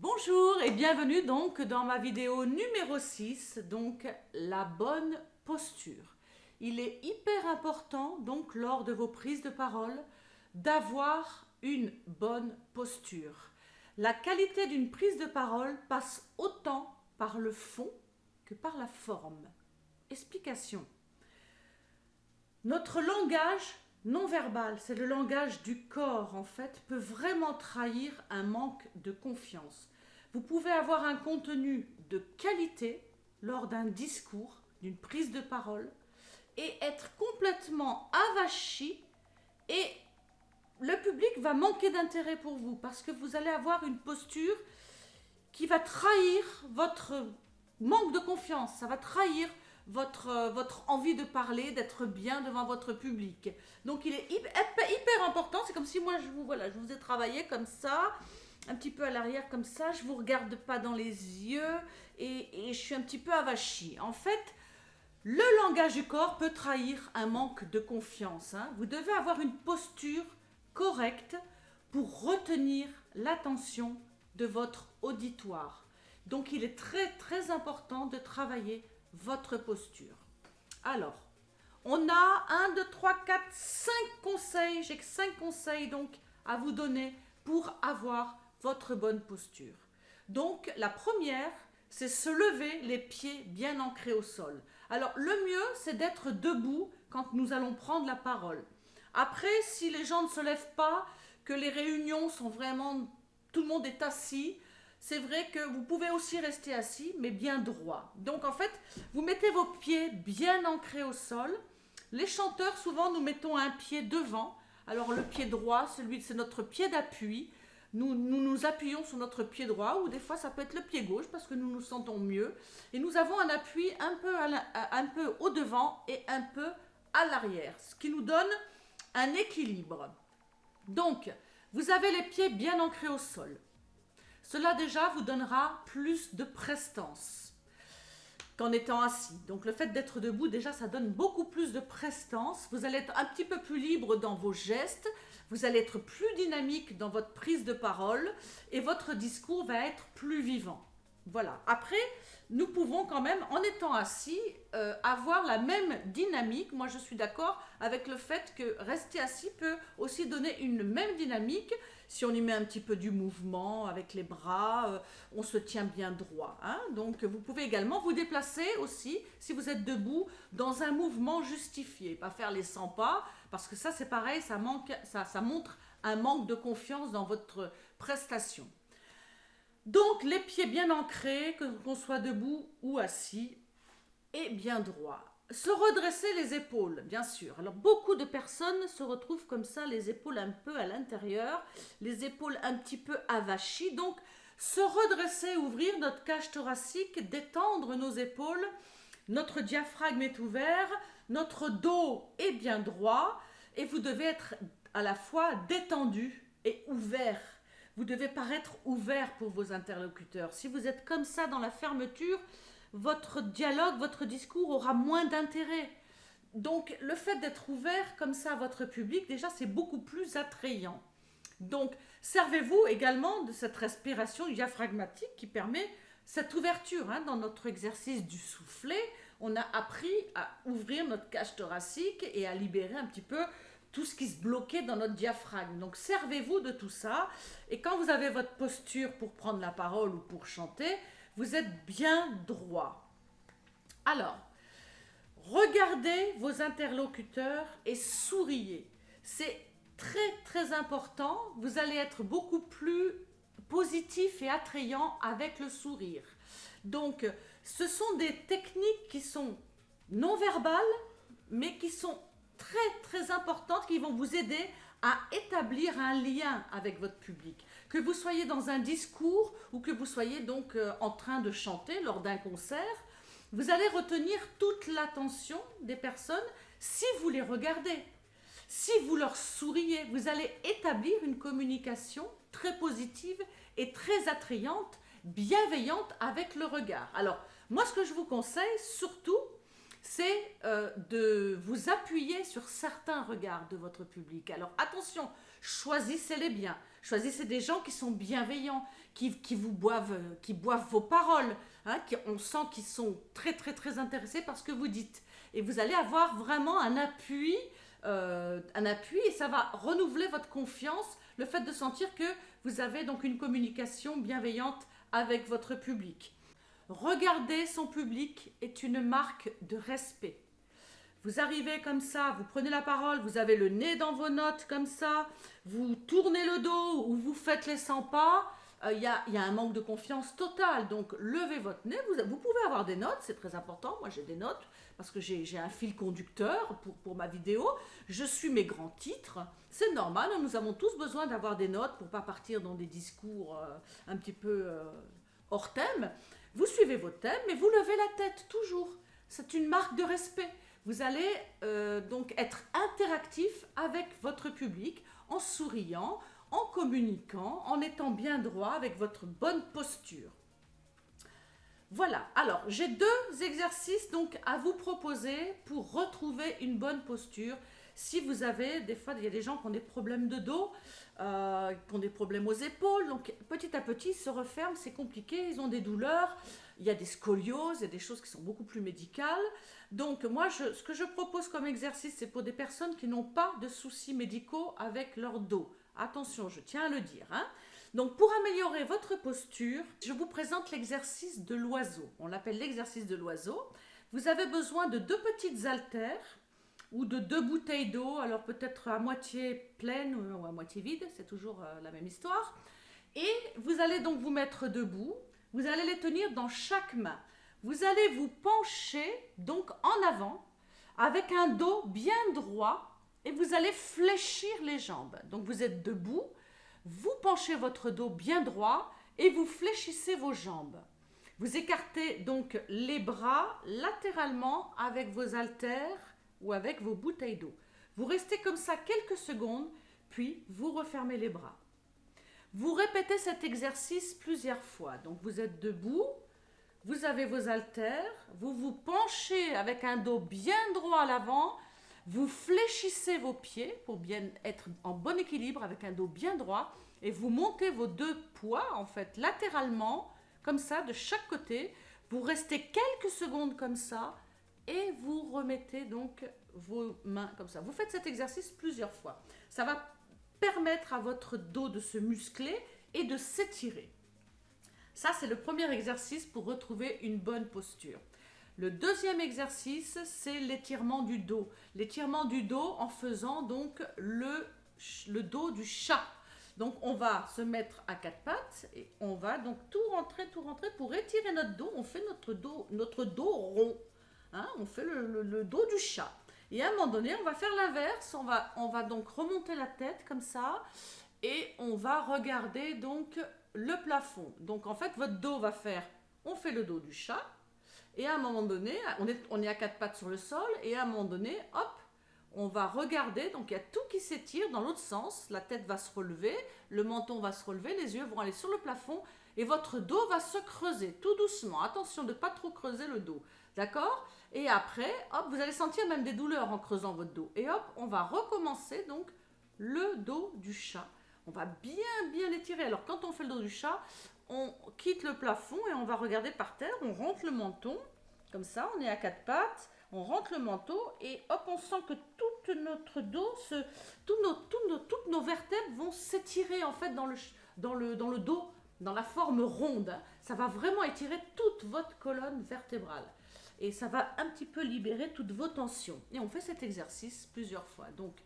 Bonjour et bienvenue donc dans ma vidéo numéro 6, donc la bonne posture. Il est hyper important donc lors de vos prises de parole d'avoir une bonne posture. La qualité d'une prise de parole passe autant par le fond que par la forme. Explication. Notre langage non verbal, c'est le langage du corps en fait, peut vraiment trahir un manque de confiance. Vous pouvez avoir un contenu de qualité lors d'un discours, d'une prise de parole, et être complètement avachi, et le public va manquer d'intérêt pour vous parce que vous allez avoir une posture qui va trahir votre manque de confiance, ça va trahir votre envie de parler, d'être bien devant votre public. Donc il est hyper important, c'est comme si moi je vous ai travaillé comme ça, un petit peu à l'arrière comme ça, je ne vous regarde pas dans les yeux et je suis un petit peu avachie. En fait, le langage du corps peut trahir un manque de confiance. Vous devez avoir une posture correcte pour retenir l'attention de votre auditoire. Donc il est très important de travailler votre posture. Alors, on a 1, 2, 3, 4, 5 conseils. J'ai 5 conseils donc à vous donner pour avoir votre bonne posture. Donc, la première, c'est se lever les pieds bien ancrés au sol. Alors, le mieux, c'est d'être debout quand nous allons prendre la parole. Après, si les gens ne se lèvent pas, que les réunions sont vraiment, tout le monde est assis, c'est vrai que vous pouvez aussi rester assis, mais bien droit. Donc en fait, vous mettez vos pieds bien ancrés au sol. Les chanteurs, souvent, nous mettons un pied devant. Alors le pied droit, c'est notre pied d'appui. Nous appuyons sur notre pied droit, ou des fois ça peut être le pied gauche, parce que nous nous sentons mieux. Et nous avons un appui un peu au devant et un peu à l'arrière, ce qui nous donne un équilibre. Donc, vous avez les pieds bien ancrés au sol. Cela déjà vous donnera plus de prestance qu'en étant assis. Donc le fait d'être debout, déjà ça donne beaucoup plus de prestance. Vous allez être un petit peu plus libre dans vos gestes, vous allez être plus dynamique dans votre prise de parole et votre discours va être plus vivant. Voilà. Après, nous pouvons quand même, en étant assis, avoir la même dynamique. Moi, je suis d'accord avec le fait que rester assis peut aussi donner une même dynamique. Si on y met un petit peu du mouvement avec les bras, on se tient bien droit. Donc, vous pouvez également vous déplacer aussi, si vous êtes debout, dans un mouvement justifié. Pas faire les 100 pas, parce que ça, c'est pareil, ça montre un manque de confiance dans votre prestation. Donc, les pieds bien ancrés, qu'on soit debout ou assis, et bien droit. Se redresser les épaules, bien sûr. Alors, beaucoup de personnes se retrouvent comme ça, les épaules un peu à l'intérieur, les épaules un petit peu avachies. Donc, se redresser, ouvrir notre cage thoracique, détendre nos épaules, notre diaphragme est ouvert, notre dos est bien droit, et vous devez être à la fois détendu et ouvert. Vous devez paraître ouvert pour vos interlocuteurs. Si vous êtes comme ça dans la fermeture, votre dialogue, votre discours aura moins d'intérêt. Donc, le fait d'être ouvert comme ça à votre public, déjà, c'est beaucoup plus attrayant. Donc, servez-vous également de cette respiration diaphragmatique qui permet cette ouverture. Dans notre exercice du soufflet, on a appris à ouvrir notre cage thoracique et à libérer un petit peu tout ce qui se bloquait dans notre diaphragme. Donc, servez-vous de tout ça. Et quand vous avez votre posture pour prendre la parole ou pour chanter, vous êtes bien droit. Alors, regardez vos interlocuteurs et souriez. C'est très important. Vous allez être beaucoup plus positif et attrayant avec le sourire. Donc, ce sont des techniques qui sont non verbales, mais qui sont très importantes, qui vont vous aider à établir un lien avec votre public. Que vous soyez dans un discours ou que vous soyez donc en train de chanter lors d'un concert, vous allez retenir toute l'attention des personnes si vous les regardez. Si vous leur souriez, vous allez établir une communication très positive et très attrayante, bienveillante avec le regard. Alors, moi, ce que je vous conseille surtout, c'est de vous appuyer sur certains regards de votre public. Alors attention, choisissez-les bien. Choisissez des gens qui sont bienveillants, qui boivent vos paroles, hein, on sent qu'ils sont très très très intéressés par ce que vous dites. Et vous allez avoir vraiment un appui et ça va renouveler votre confiance, le fait de sentir que vous avez donc une communication bienveillante avec votre public. Regarder son public est une marque de respect. Vous arrivez comme ça, vous prenez la parole, vous avez le nez dans vos notes comme ça, vous tournez le dos ou vous faites les 100 pas, il y a un manque de confiance total. Donc levez votre nez, vous pouvez avoir des notes, c'est très important. Moi j'ai des notes parce que j'ai un fil conducteur pour ma vidéo. Je suis mes grands titres, c'est normal, nous avons tous besoin d'avoir des notes pour ne pas partir dans des discours un petit peu hors thème. Vous suivez votre thème, mais vous levez la tête toujours. C'est une marque de respect. Vous allez donc être interactif avec votre public en souriant, en communiquant, en étant bien droit avec votre bonne posture. Voilà, alors j'ai 2 exercices donc à vous proposer pour retrouver une bonne posture. Si vous avez, des fois il y a des gens qui ont des problèmes de dos, qui ont des problèmes aux épaules, donc petit à petit ils se referment, c'est compliqué, ils ont des douleurs, il y a des scolioses, il y a des choses qui sont beaucoup plus médicales. Donc moi ce que je propose comme exercice, c'est pour des personnes qui n'ont pas de soucis médicaux avec leur dos. Attention, je tiens à le dire, hein. Donc pour améliorer votre posture, je vous présente l'exercice de l'oiseau. On l'appelle l'exercice de l'oiseau. Vous avez besoin de 2 petites haltères ou de 2 bouteilles d'eau, alors peut-être à moitié pleine ou à moitié vide, c'est toujours la même histoire. Et vous allez donc vous mettre debout, vous allez les tenir dans chaque main. Vous allez vous pencher donc en avant avec un dos bien droit et vous allez fléchir les jambes. Donc vous êtes debout, vous penchez votre dos bien droit et vous fléchissez vos jambes. Vous écartez donc les bras latéralement avec vos haltères ou avec vos bouteilles d'eau. Vous restez comme ça quelques secondes, puis vous refermez les bras. Vous répétez cet exercice plusieurs fois. Donc vous êtes debout, vous avez vos haltères, vous vous penchez avec un dos bien droit à l'avant, vous fléchissez vos pieds pour bien être en bon équilibre avec un dos bien droit et vous montez vos 2 poids en fait latéralement comme ça de chaque côté. Vous restez quelques secondes comme ça et vous remettez donc vos mains comme ça. Vous faites cet exercice plusieurs fois. Ça va permettre à votre dos de se muscler et de s'étirer. Ça, c'est le premier exercice pour retrouver une bonne posture. Le deuxième exercice, c'est l'étirement du dos. L'étirement du dos en faisant donc le dos du chat. Donc, on va se mettre à 4 pattes et on va donc tout rentrer pour étirer notre dos. On fait notre dos rond. Hein, on fait le dos du chat. Et à un moment donné, on va faire l'inverse. On va donc remonter la tête comme ça et on va regarder donc le plafond. Donc, en fait, votre dos va faire, on fait le dos du chat. Et à un moment donné, on est à 4 pattes sur le sol et à un moment donné, hop, on va regarder, donc il y a tout qui s'étire dans l'autre sens, la tête va se relever, le menton va se relever, les yeux vont aller sur le plafond et votre dos va se creuser tout doucement. Attention de ne pas trop creuser le dos, d'accord? Et après, hop, vous allez sentir même des douleurs en creusant votre dos. Et hop, on va recommencer donc le dos du chat. On va bien étirer. Alors quand on fait le dos du chat, on quitte le plafond et on va regarder par terre, on rentre le menton, comme ça, on est à 4 pattes, on rentre le manteau et hop, on sent que tout notre dos, toutes nos vertèbres vont s'étirer en fait dans le dos, dans la forme ronde. Ça va vraiment étirer toute votre colonne vertébrale et ça va un petit peu libérer toutes vos tensions. Et on fait cet exercice plusieurs fois. Donc,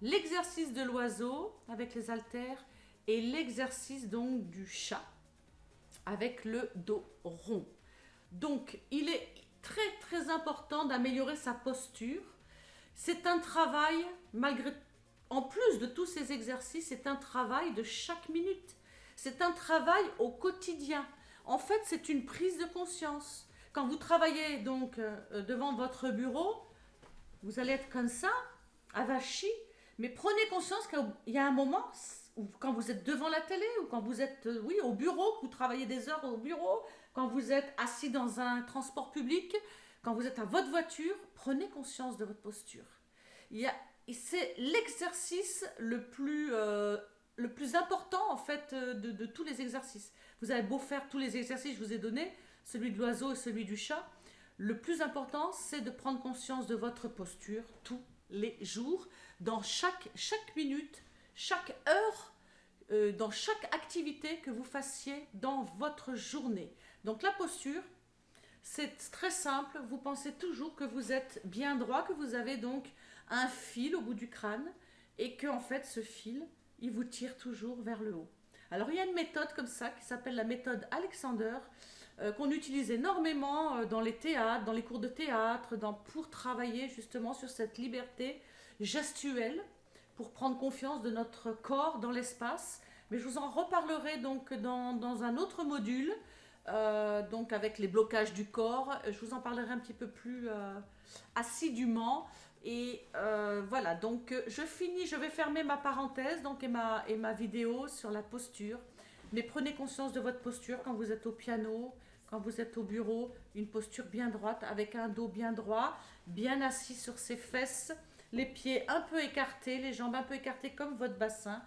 l'exercice de l'oiseau avec les haltères et l'exercice donc du chat avec le dos rond. Donc, il est très important d'améliorer sa posture. C'est un travail, en plus de tous ces exercices, c'est un travail de chaque minute. C'est un travail au quotidien. En fait, c'est une prise de conscience. Quand vous travaillez donc devant votre bureau, vous allez être comme ça, avachi, mais prenez conscience qu'il y a un moment où quand vous êtes devant la télé ou quand vous êtes au bureau, que vous travaillez des heures au bureau, quand vous êtes assis dans un transport public, quand vous êtes à votre voiture, prenez conscience de votre posture. C'est l'exercice le plus le plus important en fait de tous les exercices. Vous avez beau faire tous les exercices que je vous ai donnés, celui de l'oiseau et celui du chat, le plus important c'est de prendre conscience de votre posture tous les jours, dans chaque minute, chaque heure, dans chaque activité que vous fassiez dans votre journée. Donc la posture, c'est très simple, vous pensez toujours que vous êtes bien droit, que vous avez donc un fil au bout du crâne et que en fait ce fil, il vous tire toujours vers le haut. Alors il y a une méthode comme ça qui s'appelle la méthode Alexander qu'on utilise énormément dans les théâtres, dans les cours de théâtre, pour travailler justement sur cette liberté gestuelle, pour prendre confiance de notre corps dans l'espace. Mais je vous en reparlerai donc dans un autre module, donc avec les blocages du corps. Je vous en parlerai un petit peu plus assidûment. Et voilà, donc je finis, je vais fermer ma parenthèse donc, et ma vidéo sur la posture. Mais prenez conscience de votre posture quand vous êtes au piano, quand vous êtes au bureau, une posture bien droite avec un dos bien droit, bien assis sur ses fesses, les pieds un peu écartés, les jambes un peu écartées comme votre bassin.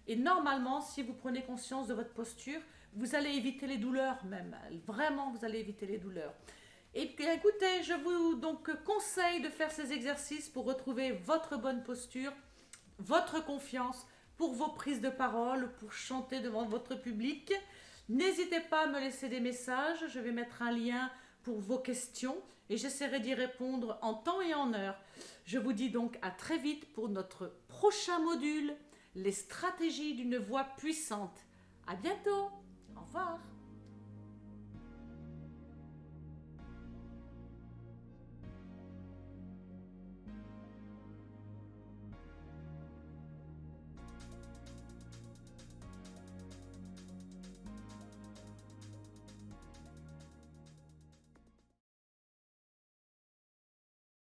Et normalement, si vous prenez conscience de votre posture, vous allez éviter les douleurs même. Vraiment, vous allez éviter les douleurs. Et puis, écoutez, je vous donc conseille de faire ces exercices pour retrouver votre bonne posture, votre confiance pour vos prises de parole, pour chanter devant votre public. N'hésitez pas à me laisser des messages, je vais mettre un lien pour vos questions et j'essaierai d'y répondre en temps et en heure. Je vous dis donc à très vite pour notre prochain module, les stratégies d'une voix puissante. À bientôt, au revoir.